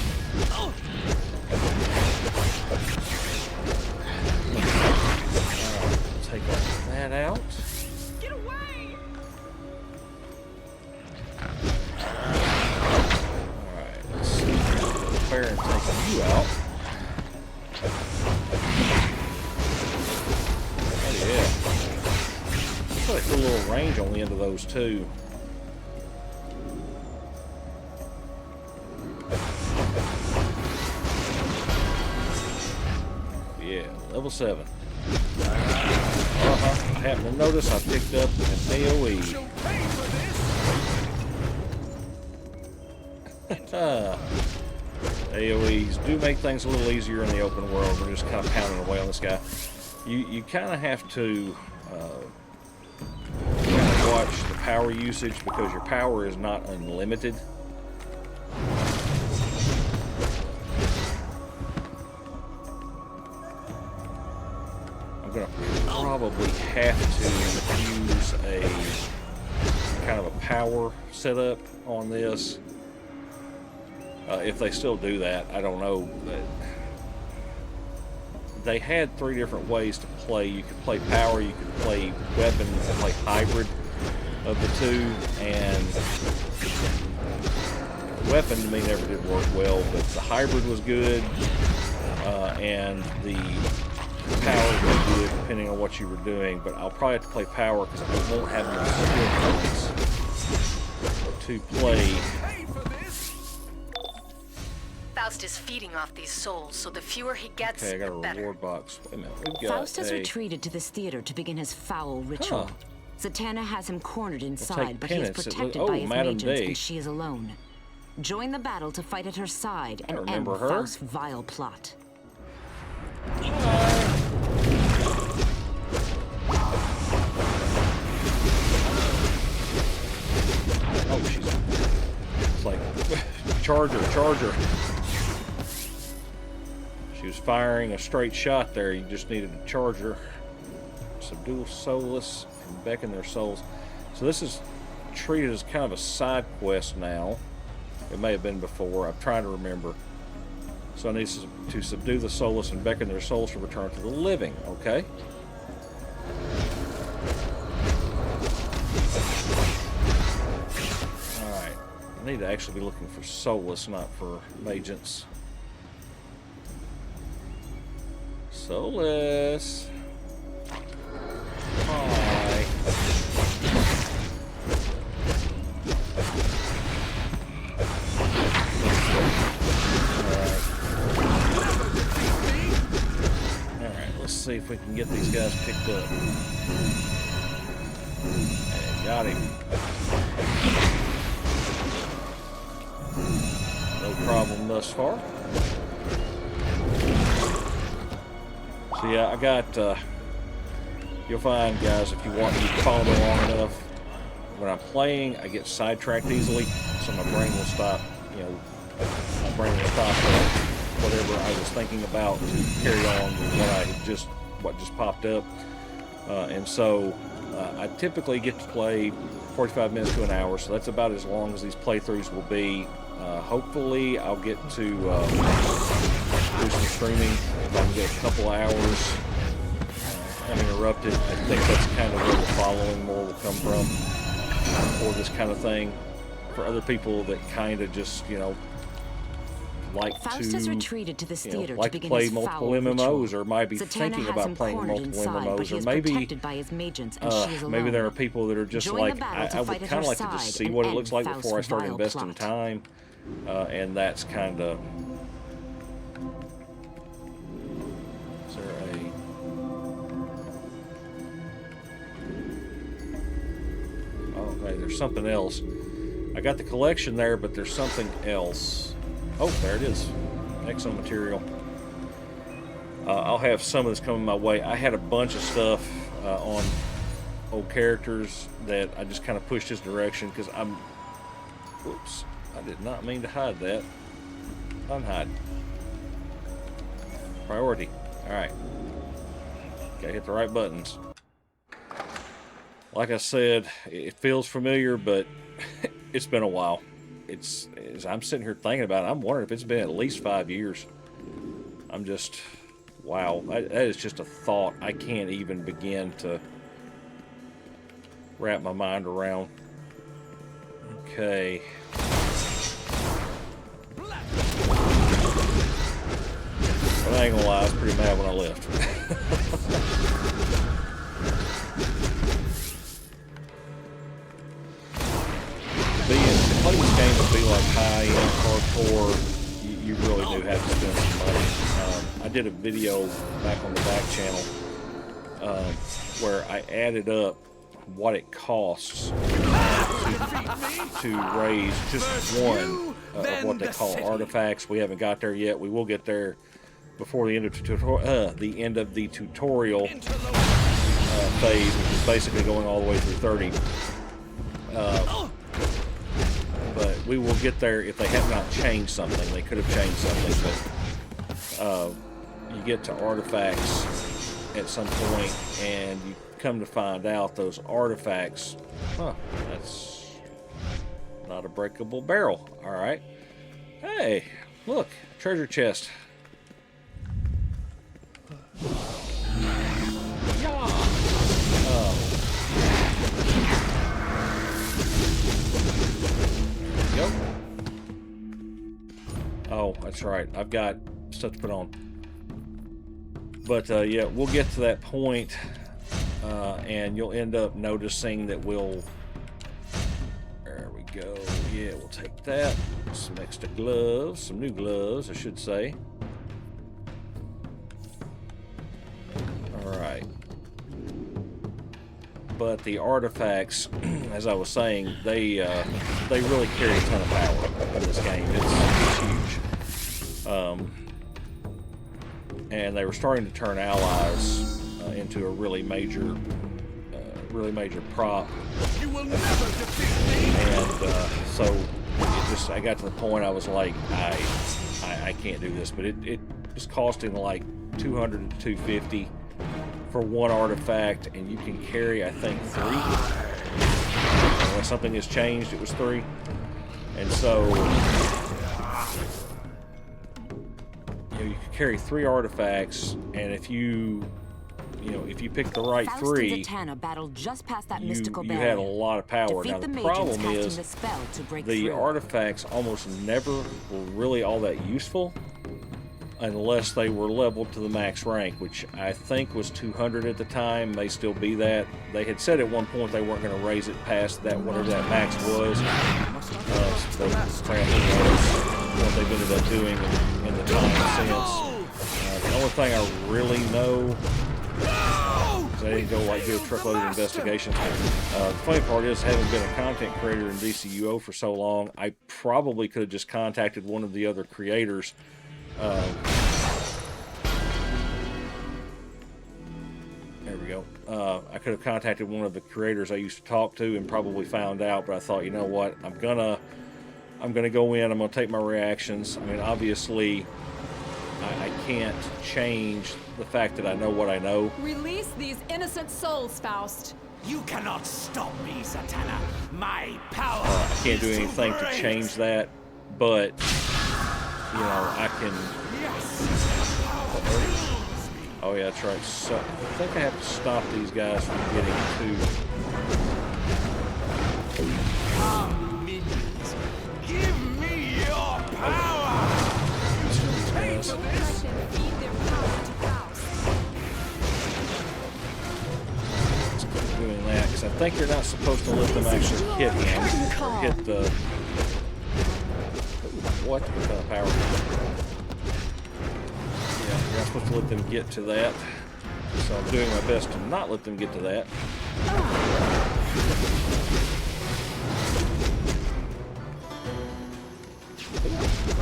Take that out. Get away! Alright, let's see. Fair and taking you out. Oh yeah. Looks like a little range on the end of those too. Yeah, level 7. Happened to notice I picked up an AoE. AoEs do make things a little easier in the open world. We're just kind of pounding away on this guy. You kind of have to kind of watch the power usage because your power is not unlimited. I'm going to probably have to use a kind of a power setup on this. If they still do that, I don't know. But they had 3 different ways to play. You could play power, you could play weapon, you could play hybrid of the two. And weapon to me never did work well, but the hybrid was good, and the power was good depending on what you were doing. But I'll probably have to play power because I won't have enough skill points to play. Faust is feeding off these souls, so the fewer he gets, Okay, I got a the better. reward box. Wait a minute. We've got Faust has retreated to this theater to begin his foul ritual. Huh. Zatanna has him cornered inside, take but he is penance. protected Oh, by his Madam agents, D. and she is alone. Join the battle to fight at her side and end remember her. Faust's vile plot. Oh, it's like charger. She was firing a straight shot there. You just needed a charger. Subdue soulless and beckon their souls. So this is treated as kind of a side quest now. It may have been before. I'm trying to remember. So I need to subdue the soulless and beckon their souls to return to the living. Okay. Alright. I need to actually be looking for soulless, not for agents. Soulless. Hi. Alright, let's see if we can get these guys picked up. And got him. No problem thus far. So yeah, I got, you'll find, guys, if you want, you can follow me long enough. When I'm playing, I get sidetracked easily, so my brain will stop, my brain will stop whatever I was thinking about to carry on with what just popped up. And so I typically get to play 45 minutes to an hour, so that's about as long as these playthroughs will be. Hopefully I'll get to do some streaming if I can get a couple hours uninterrupted. I think that's kind of where the following more will come from for this kind of thing. For other people that kind of just, like Faust has retreated to this theater like to begin play his multiple foul MMOs, ritual. or might be Zatanna thinking has about him playing cornered multiple inside, but MMOs, he or is maybe protected by his agents, and she is alone. maybe there are people that are just Join like, the battle to I would fight at kind of her like to just side see and what it end looks like Faust's before I start vile investing plot. time, and that's kind of. Is there okay, there's something else. I got the collection there, but there's something else. Oh, there it is. Exo material. I'll have some of this coming my way. I had a bunch of stuff on old characters that I just kind of pushed this direction because I'm. Whoops! I did not mean to hide that. Unhide. Priority. All right. Gotta hit the right buttons. Like I said, it feels familiar, but it's been a while. It's, as I'm sitting here thinking about it, I'm wondering if it's been at least 5 years. I'm just, wow, that is just a thought I can't even begin to wrap my mind around. Okay. But I ain't gonna lie, I was pretty mad when I left. To play this game to be like high-end hardcore, you really do have to spend some money. I did a video back on the back channel where I added up what it costs to raise just one of what they call artifacts. We haven't got there yet. We will get there before the end of the tutorial phase, which is basically going all the way through 30. But we will get there if they have not changed something. They could have changed something, but you get to artifacts at some point, and you come to find out those artifacts, that's not a breakable barrel. All right. Hey, look, treasure chest. Go. Oh, that's right. I've got stuff to put on. But yeah, we'll get to that point, and you'll end up noticing that we'll. There we go. Yeah, we'll take that. Some extra gloves, some new gloves, I should say. All right. But the artifacts, as I was saying, they really carry a ton of power in this game. It's huge. And they were starting to turn allies into a really major prop. You will never defeat me. And so I got to the point I was like, I can't do this. But it was costing like $200 to $250 for one artifact, and you can carry, I think, 3. Unless something has changed, it was 3. And so you can carry 3 artifacts, and if you pick the right 3, just past that you had a lot of power. Now the problem is the artifacts almost never were really all that useful unless they were leveled to the max rank, which I think was 200 at the time. May still be that. They had said at one point they weren't going to raise it past that, whatever that max was. So what they've ended up doing in the time since. The only thing I really know is I didn't go do a truckload of investigations. The funny part is, having been a content creator in DCUO for so long, I probably could have just contacted one of the other creators. There we go. I could have contacted one of the creators I used to talk to and probably found out, but I thought, you know what, I'm gonna go in, I'm gonna take my reactions. I mean, obviously I can't change the fact that I know what I know. Release these innocent souls, Faust. You cannot stop me, Zatanna. My power. I can't do anything to change that, but you know, I can. Yes. Oh yeah, that's right. So I think I have to stop these guys from getting too. Come, minions. Give me your power. Pay for this. Doing that because I think you're not supposed to let them actually hit him or hit the. What kind of power? Yeah, you're not supposed to let them get to that. So I'm doing my best to not let them get to that.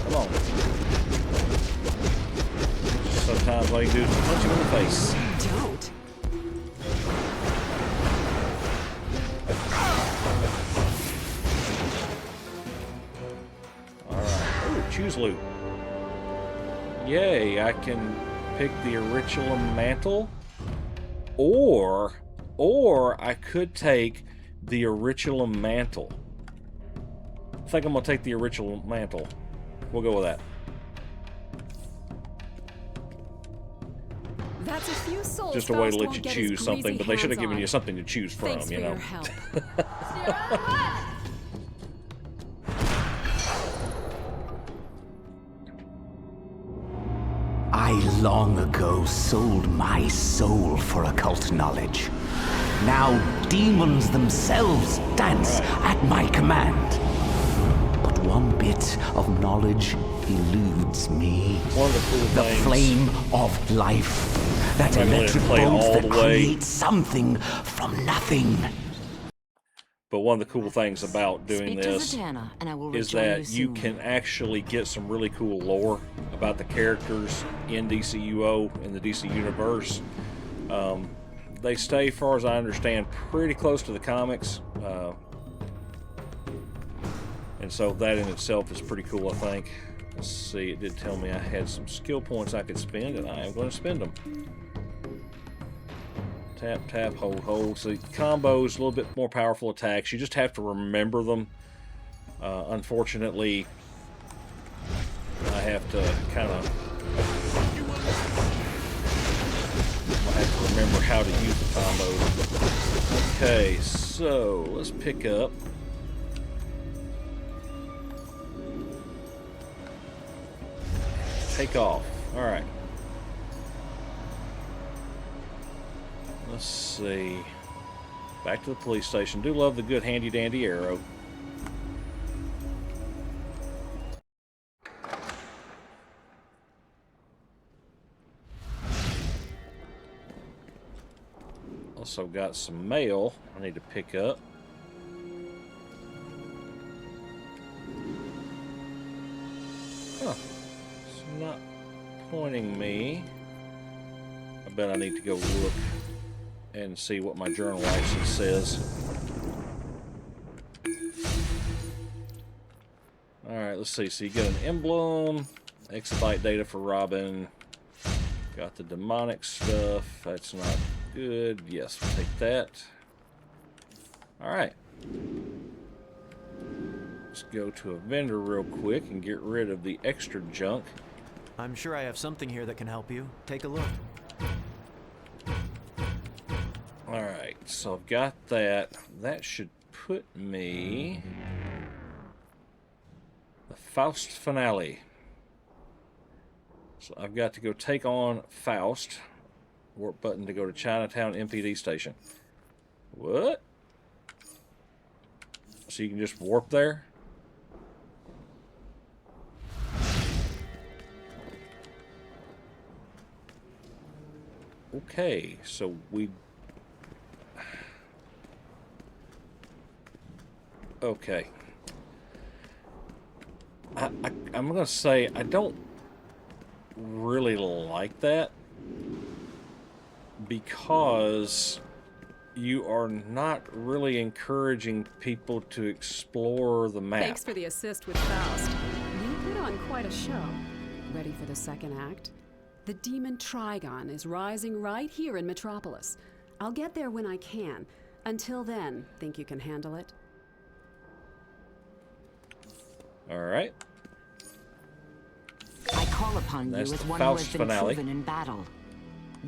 Come on. Sometimes all you do is punch him in the face. Don't. Choose loot. Yay, I can pick the Auriculum Mantle, or Or I could take the Auriculum Mantle. I think I'm going to take the Auriculum Mantle. We'll go with that. That's a few souls. Just a way to Faust let won't you get his choose something, greasy but they should have hands given on. you something to choose from, Thanks you for know. your help. I long ago sold my soul for occult knowledge. Now demons themselves dance at my command. But one bit of knowledge eludes me. One of the cool The things, flame of life. That I'm gonna let it electric play bolt all that the way. creates something from nothing. but one of the cool things about doing Speak this to Zatanna, and I will is rejoin that you soon. can actually get some really cool lore about the characters in DCUO, in the DC universe. They stay, as far as I understand, pretty close to the comics. And so that in itself is pretty cool, I think. Let's see, it did tell me I had some skill points I could spend, and I am going to spend them. Tap, tap, hold, hold. So combos, a little bit more powerful attacks. You just have to remember them. Unfortunately, I have to kind of... I have to remember how to use the combos. Okay, so let's pick up. Take off. Alright. Let's see. Back to the police station. Do love the good handy dandy arrow. Also got some mail I need to pick up. Huh. It's not pointing me. I bet I need to go look and see what my journal actually says. Alright, let's see. So you get an emblem, exabyte data for Robin. Got the demonic stuff. That's not good. Yes, we'll take that. Alright. Let's go to a vendor real quick and get rid of the extra junk. I'm sure I have something here that can help you. Take a look. Alright, so I've got that. That should put me... the Faust finale. So I've got to go take on Faust. Warp button to go to Chinatown MPD station. What? So you can just warp there? Okay, so we... Okay. I'm going to say I don't really like that because you are not really encouraging people to explore the map. Thanks for the assist with Faust. You put on quite a show. Ready for the second act? The demon Trigon is rising right here in Metropolis. I'll get there when I can. Until then, think you can handle it? Alright. I call upon That's you as the one Faust who has been finale. proven in battle.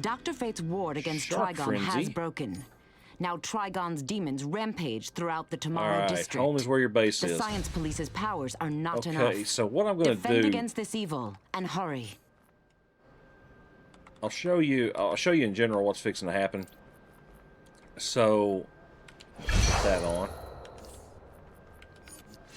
Dr. Fate's ward against Shark Trigon Frenzy. has broken. Now Trigon's demons rampage throughout the Tomorrow Alright, District. home is where your base The is. Science Police's powers are not enough. Okay, so what I'm going to Defend do... against this evil, and hurry. I'll show you in general what's fixing to happen. So, put that on.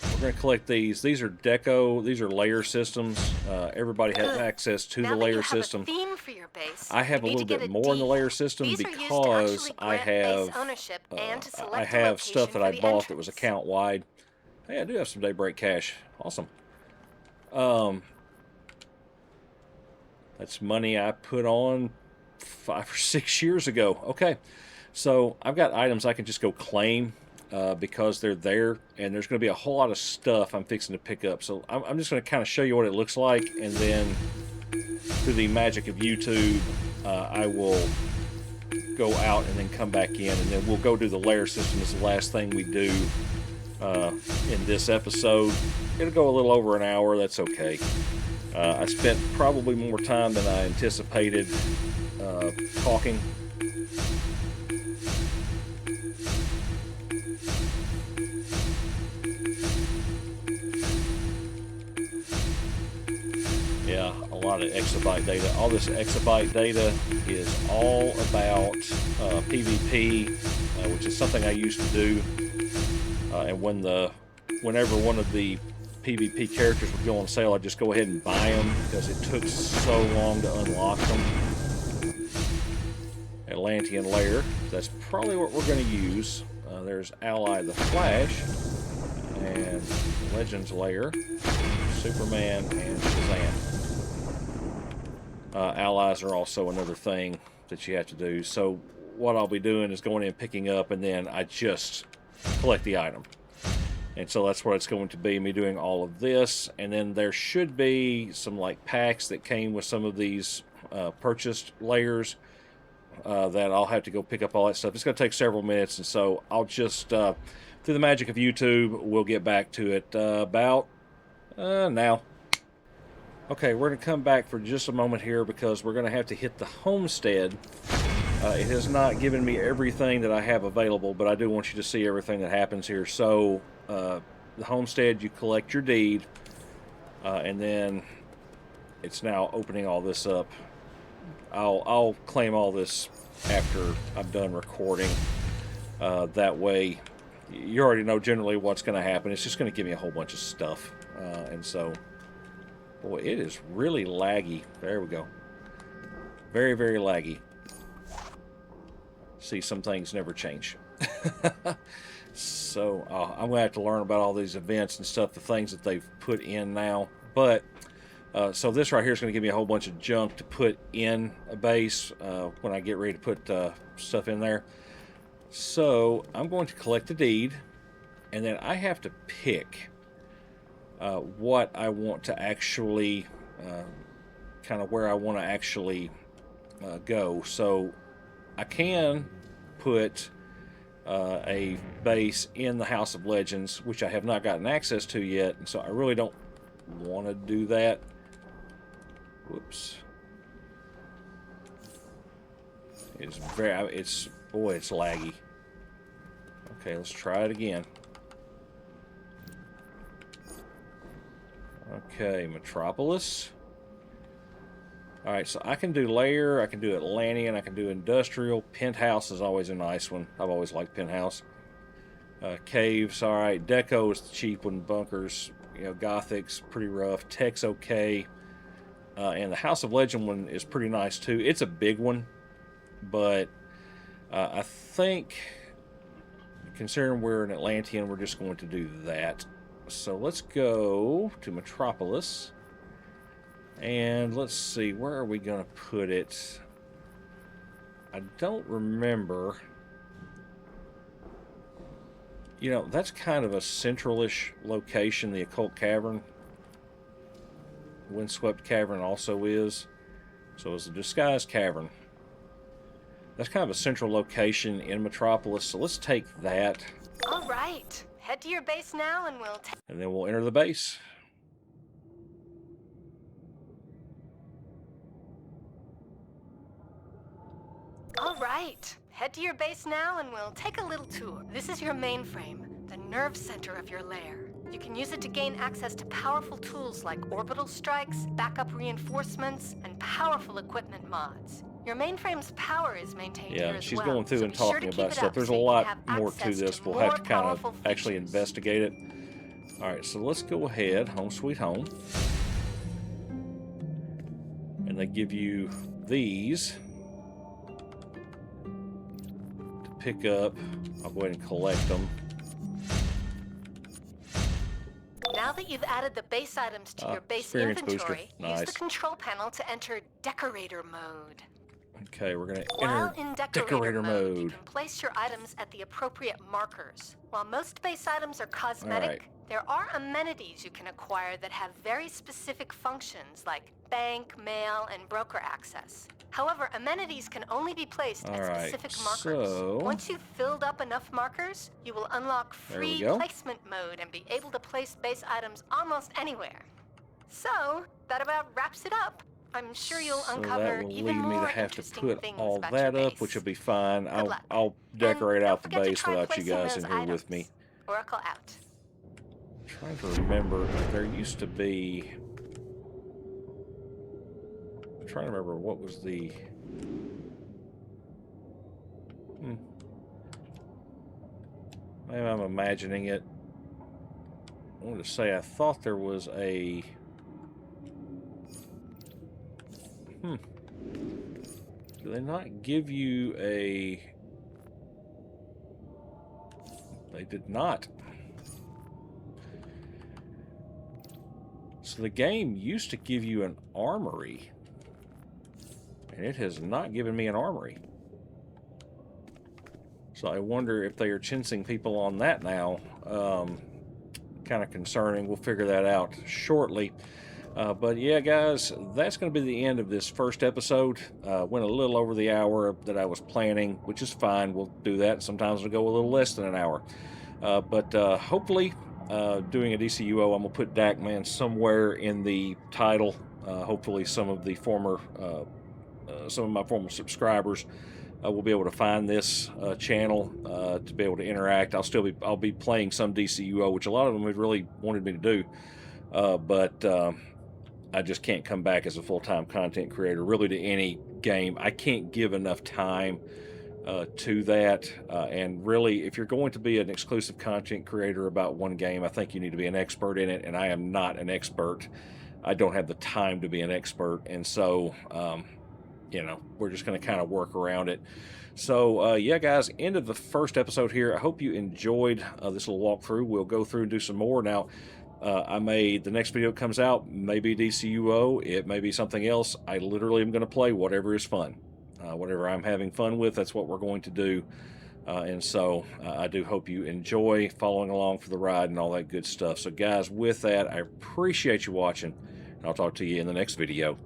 We're going to collect these. These are deco. These are layer systems. Everybody has access to the layer system. Theme for your base, I have a little bit more in the layer system because I have I have stuff that I bought that was account wide. Hey, I do have some Daybreak cash. Awesome. That's money I put on 5 or 6 years ago. Okay, so I've got items I can just go claim because they're there, and there's going to be a whole lot of stuff I'm fixing to pick up. So I'm just going to kind of show you what it looks like, and then through the magic of YouTube, I will go out and then come back in, and then we'll go do the lair system as the last thing we do in this episode. It'll go a little over an hour. That's okay. I spent probably more time than I anticipated talking. Yeah, a lot of exabyte data. All this exabyte data is all about PvP, which is something I used to do. And whenever one of the PvP characters would go on sale, I'd just go ahead and buy them because it took so long to unlock them. Atlantean Lair. That's probably what we're going to use. There's Ally the Flash and Legends Lair, Superman, and Shazam. Allies are also another thing that you have to do. So what I'll be doing is going in and picking up, and then I just collect the item. And so that's what it's going to be, me doing all of this. And then there should be some like packs that came with some of these purchased layers that I'll have to go pick up all that stuff. It's going to take several minutes, and so I'll just, through the magic of YouTube, we'll get back to it about now. Okay, we're going to come back for just a moment here because we're going to have to hit the homestead. It has not given me everything that I have available, but I do want you to see everything that happens here. So, the homestead, you collect your deed, and then it's now opening all this up. I'll claim all this after I'm done recording. That way, you already know generally what's going to happen. It's just going to give me a whole bunch of stuff. And so, boy, it is really laggy. There we go. Very, very laggy. See, some things never change. So I'm going to have to learn about all these events and stuff, the things that they've put in now. But so this right here is going to give me a whole bunch of junk to put in a base when I get ready to put stuff in there. So I'm going to collect the deed, and then I have to pick what I want to actually, kind of where I want to actually go. So I can put a base in the House of Legends, which I have not gotten access to yet, and so I really don't want to do that. Whoops. Boy, it's laggy. Okay, let's try it again. Okay, Metropolis. Alright, so I can do layer, I can do Atlantean, I can do industrial. Penthouse is always a nice one. I've always liked Penthouse. Caves, alright. Deco is the cheap one. Bunkers, you know, Gothic's pretty rough. Tech's okay. And the House of Legend one is pretty nice too. It's a big one, but I think, considering we're an Atlantean, we're just going to do that. So let's go to Metropolis. And let's see, where are we going to put it? I don't remember. You know, that's kind of a central-ish location, the Occult Cavern. Windswept Cavern also is. So it's a disguised cavern. That's kind of a central location in Metropolis, so let's take that. All right, head to your base now and we'll... And then we'll enter the base. All right, head to your base now and we'll take a little tour. This is your mainframe, the nerve center of your lair. You can use it to gain access to powerful tools like orbital strikes, backup reinforcements, and powerful equipment mods. Your mainframe's power is maintained here as she's well, going through so and be sure talking to keep about it stuff. up There's so a you lot can have more to access this. to We'll have more to kind of powerful actually features. investigate it. Alright, so let's go ahead. Home sweet home. And they give you these to pick up. I'll go ahead and collect them. Now that you've added the base items to your base experience inventory, booster. Nice. use the control panel to enter Decorator mode. Okay, we're going to While enter in Decorator you mode. can place your items at the appropriate markers. While most base items are cosmetic, Alright. there are amenities you can acquire that have very specific functions like bank, mail, and broker access. However, amenities can only be placed at Alright, specific markers. so Once you've filled up enough markers, you will unlock there we free go. placement mode and be able to place base items almost anywhere. So, that about wraps it up. I'm sure you'll So uncover that will even lead me to more have to interesting put things all about that your up, base. which will be fine. Luck. I'll decorate And out the don't forget to base try without you placing guys in those here items. with me. Oracle out. Trying to remember, there used to be... I'm trying to remember what was the... Maybe I'm imagining it. I wanted to say I thought there was a... Do they not give you a... They did not. So the game used to give you an armory. And it has not given me an armory. So I wonder if they are chincing people on that now. Kind of concerning. We'll figure that out shortly. But yeah, guys, that's going to be the end of this first episode. Went a little over the hour that I was planning, which is fine. We'll do that. Sometimes it'll go a little less than an hour. But hopefully, doing a DCUO, I'm going to put Dackman somewhere in the title. Hopefully some of the former, some of my former subscribers will be able to find this channel to be able to interact. I'll be playing some DCUO, which a lot of them have really wanted me to do. But I just can't come back as a full-time content creator really to any game. I can't give enough time to that. And really, if you're going to be an exclusive content creator about one game, I think you need to be an expert in it. And I am not an expert. I don't have the time to be an expert. And so, you know, we're just going to kind of work around it. So, yeah, guys, end of the first episode here. I hope you enjoyed this little walkthrough. We'll go through and do some more. Now, the next video that comes out may be DCUO. It may be something else. I literally am going to play whatever is fun. Whatever I'm having fun with, that's what we're going to do. And so I do hope you enjoy following along for the ride and all that good stuff. So, guys, with that, I appreciate you watching. And I'll talk to you in the next video.